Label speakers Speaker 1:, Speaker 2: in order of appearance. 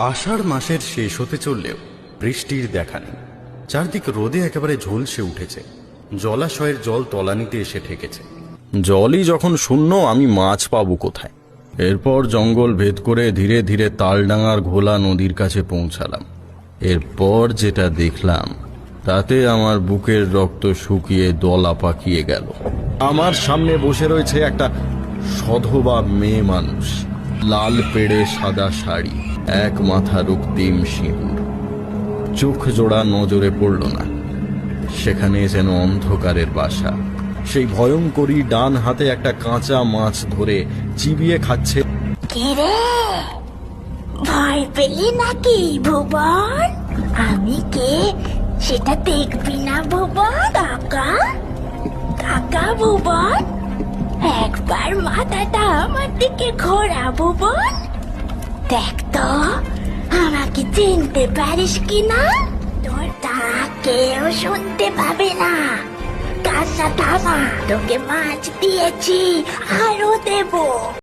Speaker 1: আষাঢ় মাসের শেষ হতে চললেও বৃষ্টির দেখা নেই। চারদিক রোদে একেবারে ঝলসে উঠেছে। জলাশয়ের জল তলানিতে এসে ঠেকেছে। জলই যখন শূন্য, আমি মাছ পাবো কোথায়? এরপর জঙ্গল ভেদ করে ধীরে ধীরে তালডাঙার ঘোলা নদীর কাছে পৌঁছালাম। এরপর যেটা দেখলাম তাতে আমার বুকের রক্ত শুকিয়ে দলা পাকিয়ে গেল। আমার সামনে বসে রয়েছে একটা সধবা মেয়ে মানুষ, লাল পেড়ে সাদা শাড়ি, এক মাথা রক্তিম সিঁদুর। চোখ জোড়া নজরে পড়ল না, সেখানে যেন অন্ধকারের বাসা। সেই ভয়ঙ্করী ডান হাতে একটা কাঁচা মাছ ধরে চিবিয়ে খাচ্ছে।
Speaker 2: কিরে, ভয় পেলি নাকি ভুবন? আমি কে সেটা দেখবি না ভুবন? কাকা কাকা ভুবন, একবার মাথাটা আমার দিকে ঘোরা ভুবন। দেখ তো আমাকে চিনতে পারিস কিনা। তোর ডাক কেউ শুনতে পাবে না। কান্না থামা, তোকে মাছ দিয়েছি, আরো দেবো।